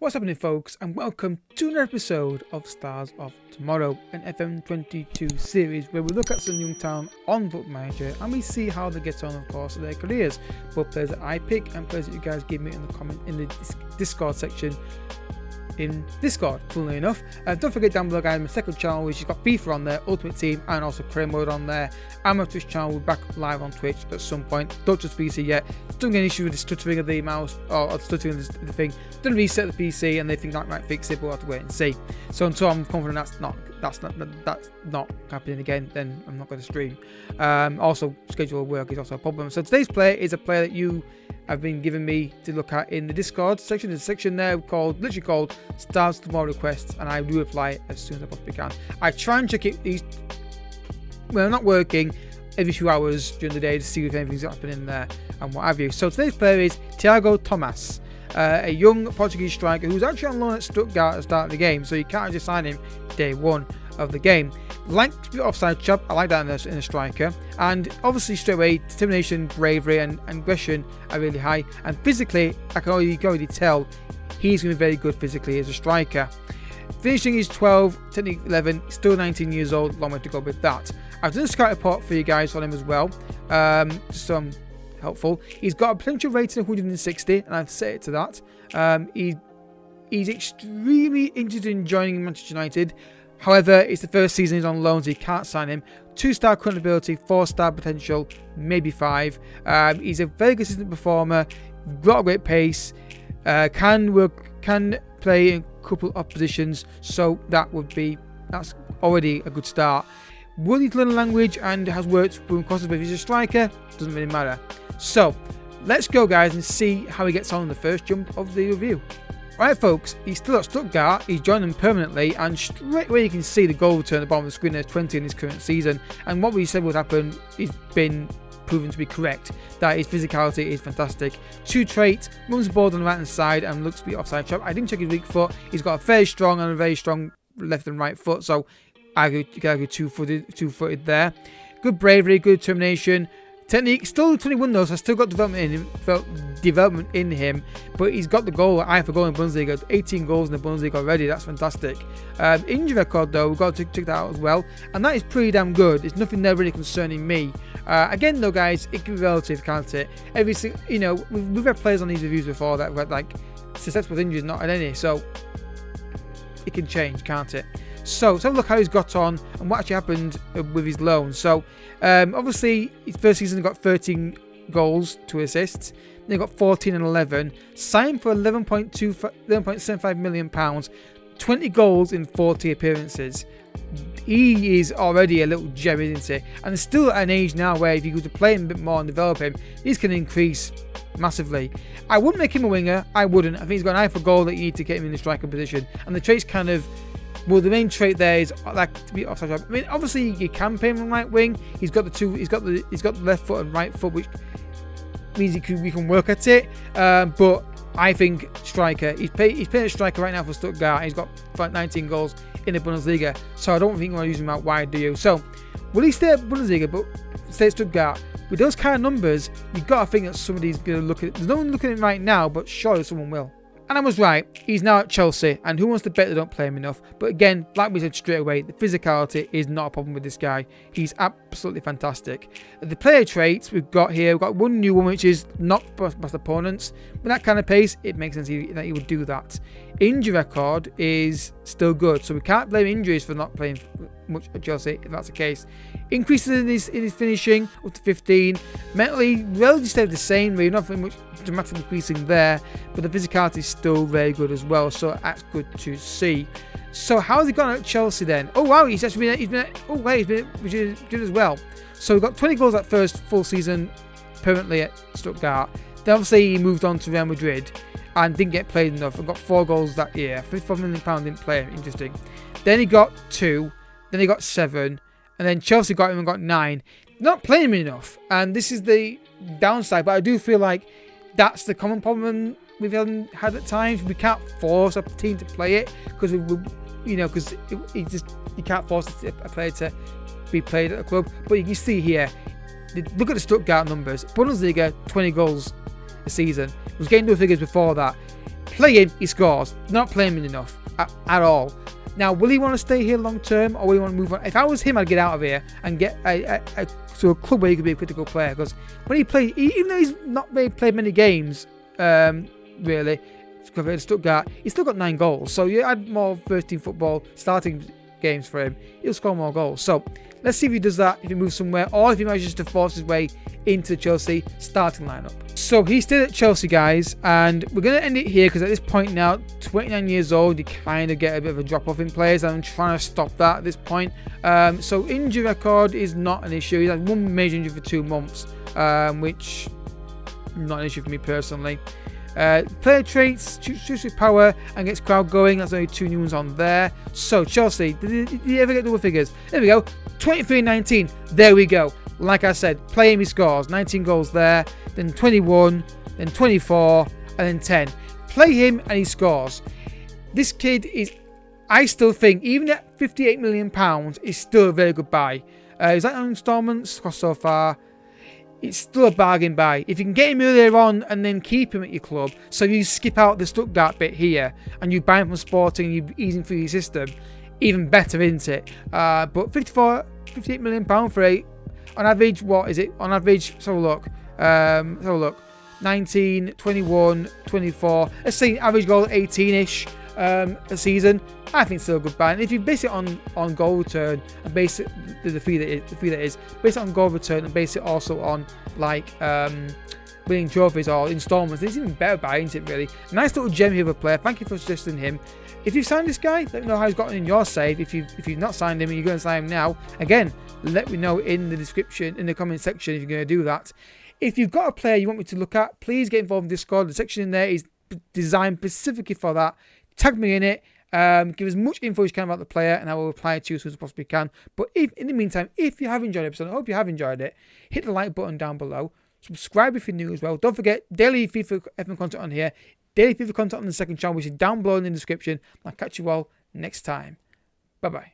What's happening, folks, and welcome to another episode of Stars of Tomorrow, an FM22 series where we look at some young talent on Football Manager and we see how they get on, of course, in their careers. Both players that I pick and players that you guys give me in the comment in the Discord section in Discord, funnily enough. Don't forget down below, guys, my second channel, which has got FIFA on there, Ultimate Team, and also Career Mode on there. And my Twitch channel, we're back live on Twitch at some point. Don't just PC yet. Don't get an issue with the stuttering of the mouse or stuttering of the thing. Don't reset the PC and they think that might fix it, but we'll have to wait and see. So until I'm confident that's not happening again, then I'm not going to stream. Also, schedule work is also a problem. So today's player is a player that you have been giving me to look at in the Discord section. There's a section there literally called Stars of Tomorrow requests, and I do reply as soon as I possibly can. I try and check it when I'm not working every few hours during the day to see if anything's happening there and what have you. So today's player is Tiago Tomas, a young Portuguese striker who's actually on loan at Stuttgart at the start of the game, so you can't just sign him day one of the game. Like offside chop, I like that in a striker, and obviously straight away determination, bravery, and aggression are really high. And physically, I can already tell he's going to be very good physically as a striker. Finishing is 12, technique 11, still 19 years old, long way to go with that. I've done a scout report for you guys on him as well, so helpful. He's got a potential rating of 160, and I've set it to that. He's extremely interested in joining Manchester United. However, it's the first season he's on loan, so you can't sign him. 2-star current ability, 4-star potential, maybe 5. He's a very consistent performer, got a great pace, can play in a couple of positions, so that's already a good start. Will he learn a language and has worked with courses, but if he's a striker, doesn't really matter. So let's go, guys, and see how he gets on in the first jump of the review. Right, folks, he's still at Stuttgart, he's joined them permanently, and straight away you can see the goal return at the bottom of the screen. There's 20 in his current season, and what we said would happen has been proven to be correct, that his physicality is fantastic. 2 traits, runs the ball on the right hand side and looks to be offside chop. I didn't check his weak foot. He's got a very strong left and right foot, so you can argue two-footed there. Good bravery, good determination. Technique, still 21 though, so still got development in him, but he's got the goal, eye for goal in Bundesliga, 18 goals in the Bundesliga already, that's fantastic. Injury record though, we've got to check that out as well, and that is pretty damn good. There's nothing there really concerning me. Again though, guys, it can be relative, can't it? We've had players on these reviews before that were like successful with injuries, not had any, so it can change, can't it? So let's have a look how he's got on and what actually happened with his loan. So obviously his first season he got 13 goals, 2 assists. Then he got 14 and 11. Signed for £11.75 million, 20 goals in 40 appearances. He is already a little gem, isn't he? And still at an age now where if you go to play him a bit more and develop him, these can increase massively. I wouldn't make him a winger. I wouldn't. I think he's got an eye for goal that you need to get him in the striker position. And the traits kind of... Well, the main trait there is like to be offside. I mean, obviously you can play him on right wing. He's got the left foot and right foot, which means we can work at it. But I think striker. He's playing a striker right now for Stuttgart. He's got 19 goals in the Bundesliga, so I don't think you want to use him out wide, do you? So will he stay at Bundesliga, but stay at Stuttgart? With those kind of numbers, you've got to think that somebody's going to look at it. There's no one looking at it right now, but surely someone will. And I was right, he's now at Chelsea, and who wants to bet they don't play him enough? But again, like we said straight away, the physicality is not a problem with this guy. He's absolutely fantastic. The player traits we've got here, we've got one new one, which is not past opponents. With that kind of pace, it makes sense that he would do that. Injury record is still good, so we can't blame injuries for not playing much at Chelsea, if that's the case. Increases in his finishing up to 15. Mentally, relatively stayed the same, really nothing much dramatic increasing there, but the physicality is still very good as well, so that's good to see. So how has he gone at Chelsea then? Oh wow, he's been good as well. So we got 20 goals that first full season permanently at Stuttgart. Then obviously he moved on to Real Madrid and didn't get played enough and got 4 goals that year. £54 million didn't play him, interesting. Then he got 2, then he got 7, and then Chelsea got him and got 9. Not playing him enough, and this is the downside, but I do feel like that's the common problem we've had at times. We can't force a team to play it because you can't force a player to be played at a club. But you can see here, look at the Stuttgart numbers. Bundesliga, 20 goals a season. It was getting those figures before that. play him, he scores. Not playing him enough at all. Now, will he want to stay here long term, or will he want to move on? If I was him, I'd get out of here and get to a club where he could be a critical player. Because when he plays, even though he's not really played many games, really, compared to Stuttgart, he's still got 9 goals. So you add more first team football starting games for him, he'll score more goals. So let's see if he does that, if he moves somewhere, or if he manages to force his way into the Chelsea starting lineup. So he's still at Chelsea, guys, and we're going to end it here because at this point now, 29 years old, you kind of get a bit of a drop off in players, and I'm trying to stop that at this point. So injury record is not an issue. He's had 1 major injury for 2 months, which not an issue for me personally. Player traits, shoots with power and gets crowd going. That's only 2 new ones on there. So Chelsea, did you ever get double figures? There we go, 23-19. There we go. Like I said, play him, he scores. 19 goals there, then 21, then 24, and then 10. Play him and he scores. This kid is, I still think, even at £58 million, is still a very good buy. Is that on installments cost so far? It's still a bargain buy. If you can get him earlier on and then keep him at your club, so you skip out the Stuttgart bit here and you buy him from Sporting and you ease him through your system, even better, isn't it? But £58 million for on average, what is it? On average, let's have a look. 19, 21, 24. Let's say average goal 18-ish a season. I think it's still a good buy. And if you base it on goal return and base it the fee that is, base it on goal return and base it also on like winning trophies or installments, it's even better buy, isn't it? Really nice little gem here of a player. Thank you for suggesting him. If you've signed this guy, let me know how he's gotten in your save. If you've not signed him and you're going to sign him now, again, let me know in the description, in the comment section, if you're going to do that. If you've got a player you want me to look at, please get involved in Discord. The section in there is designed specifically for that. Tag me in it. Give as much info as you can about the player, and I will reply to you as soon as I possibly can. But if in the meantime, if you have enjoyed the episode, I hope you have enjoyed it, hit the like button down below. Subscribe if you're new as well. Don't forget, daily FIFA FM content on here. Daily FIFA content on the second channel, which is down below in the description. I'll catch you all next time. Bye-bye.